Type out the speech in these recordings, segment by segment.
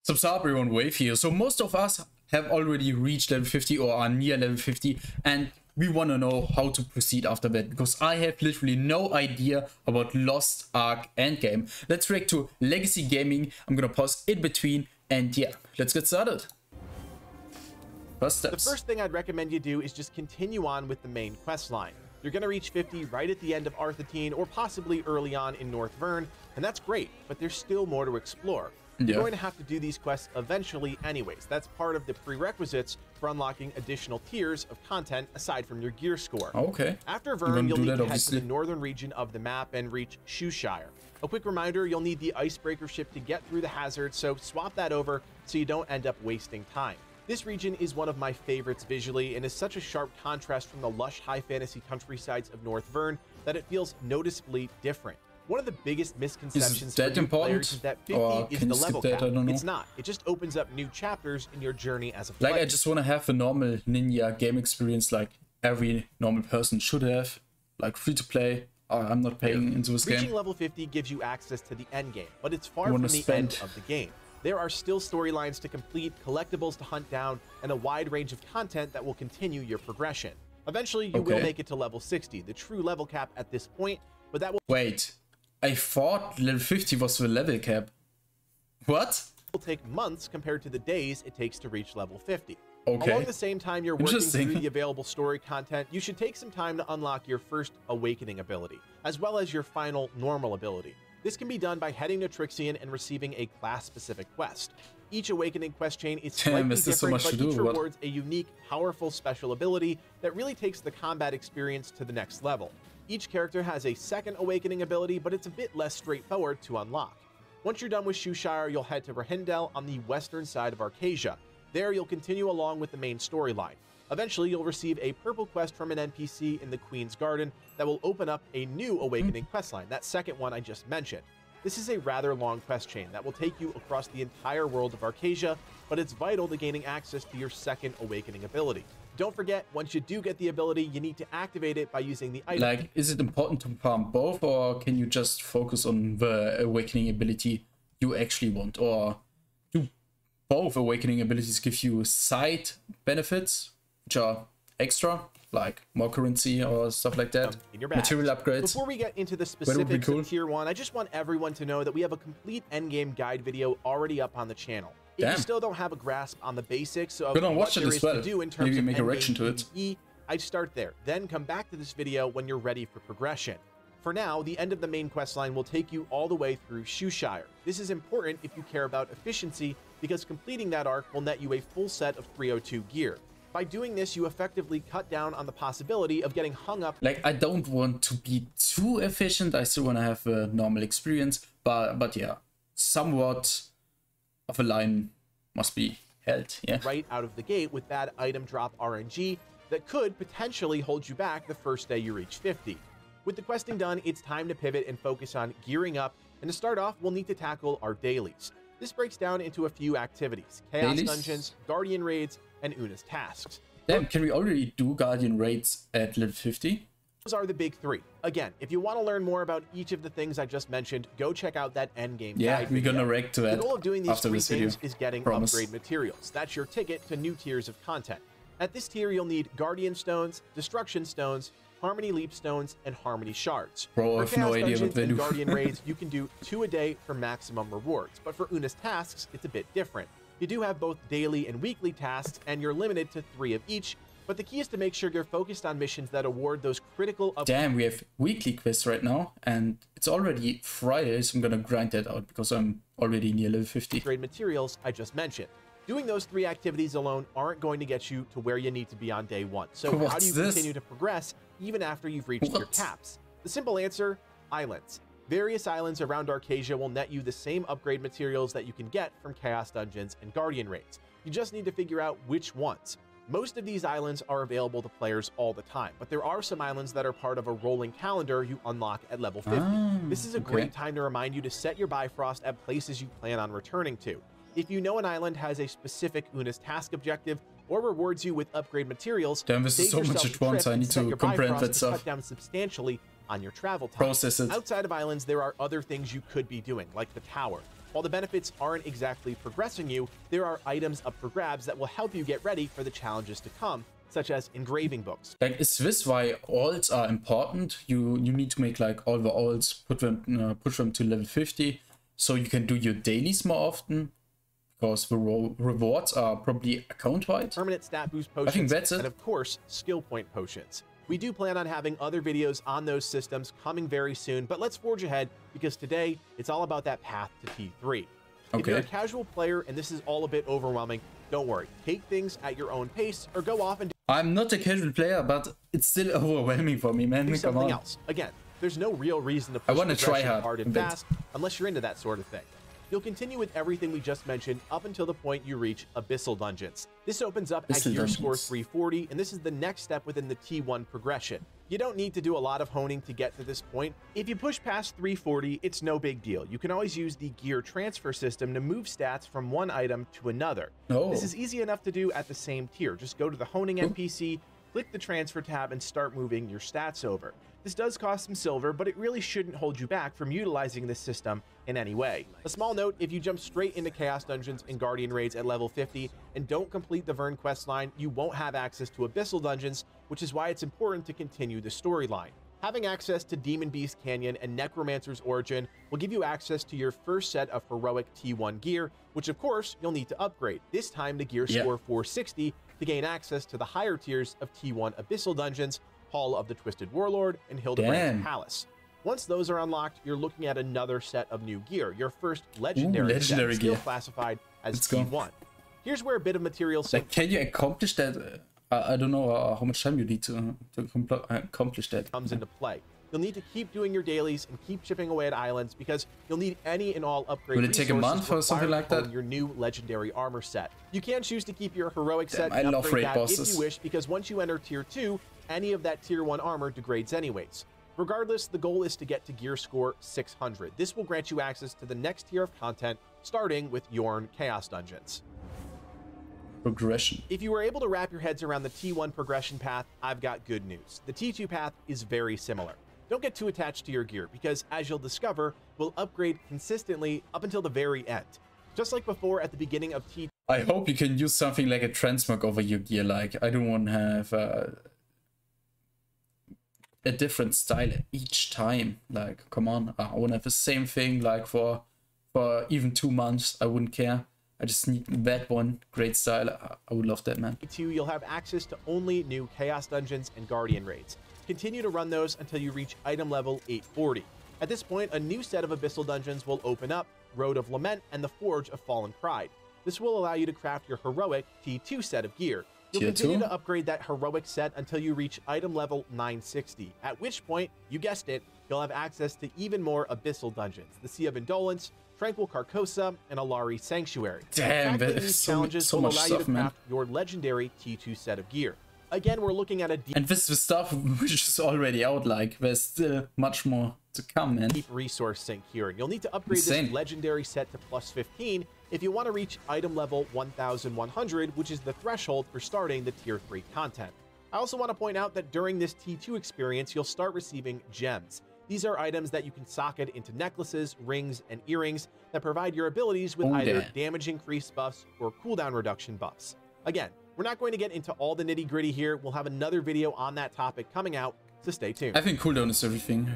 Subsabri on wave here. So most of us have already reached level 50 or are near level 50, and we want to know how to proceed after that, because I have literally no idea about Lost Ark endgame. Let's react to Legacy Gaming. I'm gonna pause in between, and yeah, let's get started. First steps. The first thing I'd recommend you do is just continue on with the main quest line. You're going to reach 50 right at the end of Arthatine, or possibly early on in North Vern, and that's great, but there's still more to explore. You're going to have to do these quests eventually anyways. That's part of the prerequisites for unlocking additional tiers of content aside from your gear score. Okay. After Vern, you'll need to head to the northern region of the map and reach Shoeshire. A quick reminder, you'll need the icebreaker ship to get through the hazard, so swap that over so you don't end up wasting time. This region is one of my favorites visually and is such a sharp contrast from the lush high fantasy countrysides of North Vern that it feels noticeably different. One of the biggest misconceptions for new players is that 50 is the level cap. It's not. It just opens up new chapters in your journey as a player. Like, I just want to have a normal ninja game experience like every normal person should have. Like, free to play. I'm not paying into this game. Reaching level 50 gives you access to the end game, but it's far from the end of the game. There are still storylines to complete, collectibles to hunt down, and a wide range of content that will continue your progression. Eventually, you will make it to level 60, the true level cap at this point, but that will— Wait, I thought level 50 was the level cap. What? Will take months compared to the days it takes to reach level 50. Okay. Along the same time you're working through the available story content, you should take some time to unlock your first awakening ability, as well as your final normal ability. This can be done by heading to Trixion and receiving a class-specific quest. Each awakening quest chain is slightly different, but each rewards a unique, powerful special ability that really takes the combat experience to the next level. Each character has a second awakening ability, but it's a bit less straightforward to unlock. Once you're done with Shoeshire, you'll head to Rahindel on the western side of Arcasia. There, you'll continue along with the main storyline. Eventually, you'll receive a purple quest from an NPC in the Queen's Garden that will open up a new awakening questline, that second one I just mentioned. This is a rather long quest chain that will take you across the entire world of Arcasia, but it's vital to gaining access to your second awakening ability. Don't forget, once you do get the ability, you need to activate it by using the item. Like, is it important to farm both, or can you just focus on the awakening ability you actually want? Or do both awakening abilities give you side benefits, which are extra, like more currency or stuff like that, in your bag. Material upgrades? Before we get into the specifics of Tier 1, I just want everyone to know that we have a complete endgame guide video already up on the channel. If you still don't have a grasp on the basics of what there is to do in terms of endgame PvE, I'd start there, then come back to this video when you're ready for progression. For now, the end of the main quest line will take you all the way through Shoeshire. This is important if you care about efficiency, because completing that arc will net you a full set of 302 gear. By doing this, you effectively cut down on the possibility of getting hung up. Like, I don't want to be too efficient. I still want to have a normal experience, but yeah, somewhat of a line must be held. Yeah. Right out of the gate with bad item drop RNG that could potentially hold you back the first day you reach 50. With the questing done, it's time to pivot and focus on gearing up. And to start off, we'll need to tackle our dailies. This breaks down into a few activities: Chaos Dungeons, Guardian Raids, and Una's tasks. Damn, can we already do Guardian Raids at level 50? Those are the big three. Again, if you want to learn more about each of the things I just mentioned, go check out that endgame guide. We're gonna react to that. The goal of doing these three things is getting upgrade materials. That's your ticket to new tiers of content. At this tier, you'll need Guardian Stones, Destruction Stones, Harmony Leap Stones, and Harmony Shards. Bro, I have no idea what they do. Guardian Raids, you can do 2 a day for maximum rewards, but for Una's tasks, it's a bit different. You do have both daily and weekly tasks, and you're limited to 3 of each, but the key is to make sure you're focused on missions that award those critical upgrades. Damn, we have weekly quests right now, and it's already Friday, so I'm gonna grind that out because I'm already near level 50. Upgrade materials I just mentioned. Doing those 3 activities alone aren't going to get you to where you need to be on day 1. So how do you continue to progress even after you've reached your caps? The simple answer: islands. Various islands around Arcasia will net you the same upgrade materials that you can get from Chaos Dungeons and Guardian Raids. You just need to figure out which ones. Most of these islands are available to players all the time, but there are some islands that are part of a rolling calendar you unlock at level 50. This is a great time to remind you to set your Bifrost at places you plan on returning to. If you know an island has a specific Una's task objective or rewards you with upgrade materials, damn, this is so much at once. I need to comprehend that stuff. Cut down substantially on your travel time. Process it. Outside of islands, there are other things you could be doing, like the tower. While the benefits aren't exactly progressing you, there are items up for grabs that will help you get ready for the challenges to come, such as engraving books. Like, is this why alts are important? You need to make like all the alts, push them to level 50, so you can do your dailies more often, because the rewards are probably account-wide. Permanent stat boost potions, I think that's it. and of course, skill point potions. We do plan on having other videos on those systems coming very soon, but let's forge ahead because today it's all about that path to T3. If you're a casual player and this is all a bit overwhelming, don't worry. Take things at your own pace or go off and I'm not a casual player, but it's still overwhelming for me, man. do something else. Again, there's no real reason to push progression hard and fast unless you're into that sort of thing. You'll continue with everything we just mentioned up until the point you reach Abyssal Dungeons. This opens up at gear score 340, and this is the next step within the T1 progression. You don't need to do a lot of honing to get to this point. If you push past 340, it's no big deal. You can always use the gear transfer system to move stats from one item to another. This is easy enough to do at the same tier. Just go to the honing NPC, click the transfer tab, and start moving your stats over. This does cost some silver, but it really shouldn't hold you back from utilizing this system in any way. A small note, if you jump straight into Chaos Dungeons and Guardian Raids at level 50 and don't complete the Vern questline, you won't have access to Abyssal Dungeons, which is why it's important to continue the storyline. Having access to Demon Beast Canyon and Necromancer's Origin will give you access to your first set of heroic T1 gear, which of course you'll need to upgrade, this time to gear score 460 to gain access to the higher tiers of T1 Abyssal Dungeons, Hall of the Twisted Warlord, and Hildebrand's Palace. Once those are unlocked, you're looking at another set of new gear, your first legendary set, still classified as T1. Here's where a bit of material... Can you accomplish that? I don't know how much time you need to accomplish that. Comes into play. You'll need to keep doing your dailies and keep chipping away at islands because you'll need any and all upgrade Will it take a month or something like that? Your new legendary armor set. You can choose to keep your heroic set I and love upgrade raid that bosses. if you wish, because once you enter tier 2, any of that tier 1 armor degrades anyways. Regardless, the goal is to get to gear score 600. This will grant you access to the next tier of content, starting with Yorn Chaos Dungeons. Progression. If you were able to wrap your heads around the T1 progression path, I've got good news. The T2 path is very similar. Don't get too attached to your gear because, as you'll discover, we'll upgrade consistently up until the very end. Just like before at the beginning of T2. I hope you can use something like a transmog over your gear. Like, I don't want to have a different style each time. Like, come on, I want to have the same thing like for even 2 months. I wouldn't care. I just need that one great style. I would love that, man. T2, you'll have access to only new Chaos Dungeons and Guardian Raids. Continue to run those until you reach item level 840. At this point, a new set of Abyssal Dungeons will open up, Road of Lament and the Forge of Fallen Pride. This will allow you to craft your heroic T2 set of gear. You'll continue to upgrade that heroic set until you reach item level 960, at which point, you guessed it, you'll have access to even more Abyssal Dungeons, the Sea of Indolence, Tranquil Carcosa, and Alari Sanctuary. Damn, these challenges will allow you to craft your legendary T2 set of gear. Again, we're looking at a deep... And this is the stuff which is already out, like, there's still much more to come, man. Deep resource sink here, and you'll need to upgrade this legendary set to plus 15 if you want to reach item level 1100, which is the threshold for starting the tier 3 content. I also want to point out that during this T2 experience, you'll start receiving gems. These are items that you can socket into necklaces, rings, and earrings that provide your abilities with either damage increase buffs or cooldown reduction buffs. Again, we're not going to get into all the nitty-gritty here. We'll have another video on that topic coming out, so stay tuned. I think cooldown is everything.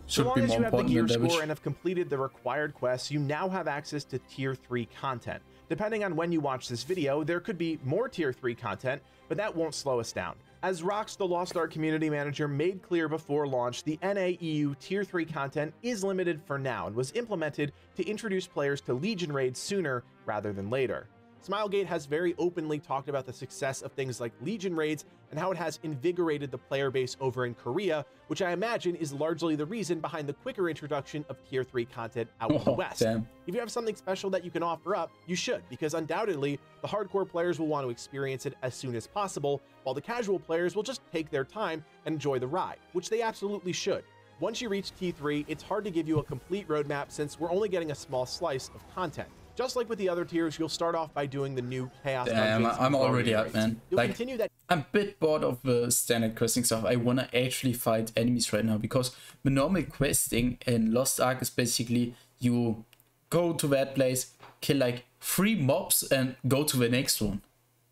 So long as you have the gear score and have completed the required quests, you now have access to tier 3 content. Depending on when you watch this video, there could be more tier 3 content, but that won't slow us down. As Rox, the Lost Ark community manager, made clear before launch, the NAEU tier 3 content is limited for now and was implemented to introduce players to Legion raids sooner rather than later. Smilegate has very openly talked about the success of things like Legion raids and how it has invigorated the player base over in Korea, which I imagine is largely the reason behind the quicker introduction of tier 3 content out in the West. If you have something special that you can offer up, you should, because undoubtedly the hardcore players will want to experience it as soon as possible, while the casual players will just take their time and enjoy the ride, which they absolutely should. Once you reach T3, it's hard to give you a complete roadmap since we're only getting a small slice of content. Just like with the other tiers, you'll start off by doing the new Chaos Dungeons. I'm already out, man. You'll continue that. I'm a bit bored of the standard questing stuff. I want to actually fight enemies right now, because the normal questing in Lost Ark is basically you go to that place, kill like 3 mobs and go to the next one.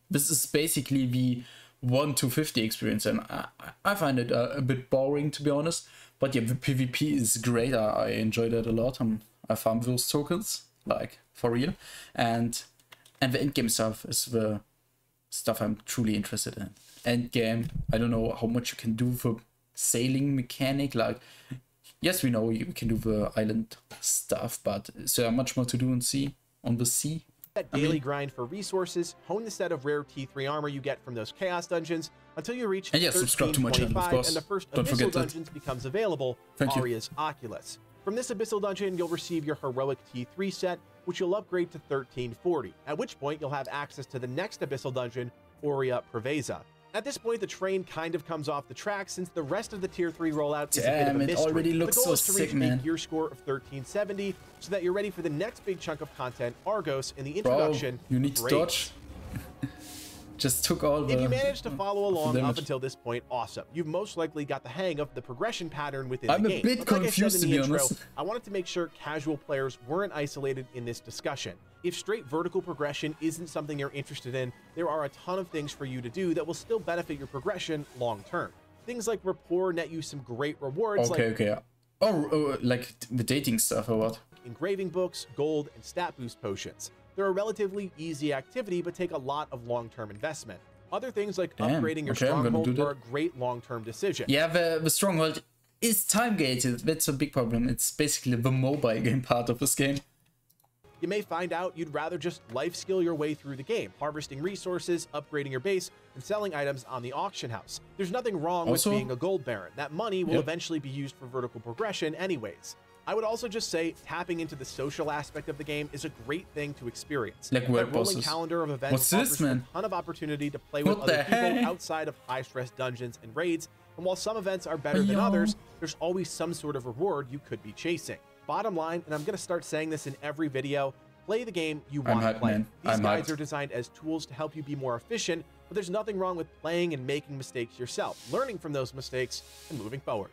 This is basically the 1 to 50 experience, and I find it a bit boring, to be honest. But yeah, the PvP is great. I enjoyed it a lot. I farmed those tokens, like, for real. And the endgame stuff is the stuff I'm truly interested in. Endgame, I don't know how much you can do for sailing mechanic. Like, yes, we know you can do the island stuff, but is there much more to do on the sea? That daily grind for resources, hone the set of rare T3 armor you get from those chaos dungeons until you reach and yeah, subscribe to my channel, of course. And the first Don't Abyssal forget Dungeons becomes available, Aria's Oculus. From this Abyssal Dungeon, you'll receive your heroic T3 set, which you'll upgrade to 1340, at which point you'll have access to the next Abyssal Dungeon, Aurea Preveza. At this point, the train kind of comes off the track since the rest of the tier 3 rollout is a bit of a mystery. It already looks the goal so is to reach sick, man. a gear score of 1370 so that you're ready for the next big chunk of content, Argos, in the introduction. Bro, you need to dodge. Just took all the... If you managed to follow along up until this point, awesome. You've most likely got the hang of the progression pattern within the game. I'm a bit confused, to be honest. I wanted to make sure casual players weren't isolated in this discussion. If straight vertical progression isn't something you're interested in, there are a ton of things for you to do that will still benefit your progression long term. Things like rapport net you some great rewards. Like the dating stuff or what? Engraving books, gold, and stat boost potions. They're a relatively easy activity, but take a lot of long-term investment. Other things like upgrading your stronghold are a great long-term decision. Yeah, the stronghold is time-gated. That's a big problem. It's basically the mobile game part of this game. You may find out you'd rather just life skill your way through the game, harvesting resources, upgrading your base, and selling items on the auction house. There's nothing wrong with being a gold baron. That money will eventually be used for vertical progression anyways. I would also just say tapping into the social aspect of the game is a great thing to experience. Like that rolling calendar of events offers a ton of opportunity to play with other people outside of high-stress dungeons and raids, and while some events are better than others, there's always some sort of reward you could be chasing. Bottom line, and I'm going to start saying this in every video, play the game you want to play. These guides are designed as tools to help you be more efficient, but there's nothing wrong with playing and making mistakes yourself, learning from those mistakes, and moving forward.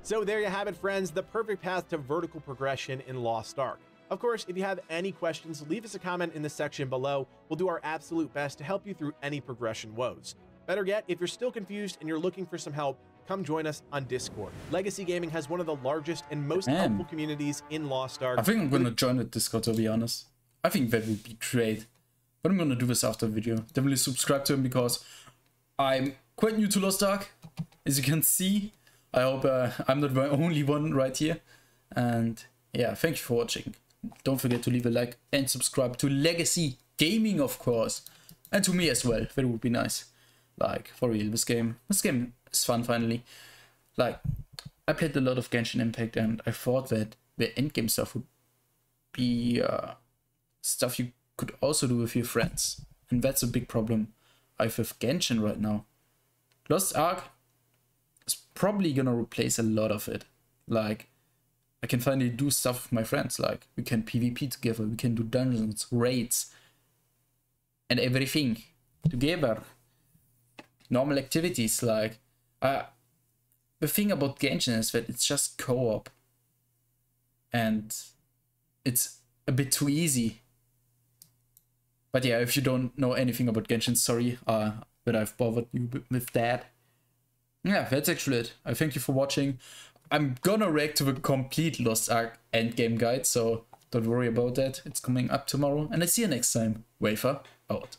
So there you have it, friends, the perfect path to vertical progression in Lost Ark. Of course, if you have any questions, leave us a comment in the section below. We'll do our absolute best to help you through any progression woes. Better yet, if you're still confused and you're looking for some help, come join us on Discord. Legacy Gaming has one of the largest and most helpful communities in Lost Ark. I think I'm gonna join the Discord, to be honest. I think that would be great. But I'm gonna do this after the video. Definitely subscribe to him because I'm quite new to Lost Ark, as you can see. I hope I'm not the only one right here. And yeah, thank you for watching. Don't forget to leave a like and subscribe to Legacy Gaming, of course. And to me as well. That would be nice. Like, for real, this game is fun finally. Like, I played a lot of Genshin Impact and I thought that the endgame stuff would be stuff you could also do with your friends. And that's a big problem I have with Genshin right now. Lost Ark is probably gonna replace a lot of it. Like, I can finally do stuff with my friends. Like, we can PvP together, we can do dungeons, raids, and everything together. Normal activities, like, the thing about Genshin is that it's just co-op. And it's a bit too easy. But yeah, if you don't know anything about Genshin, sorry that I've bothered you with that. Yeah, that's actually it. I thank you for watching. I'm gonna react to the complete Lost Ark endgame guide, so don't worry about that. It's coming up tomorrow. And I see you next time. Wafer out.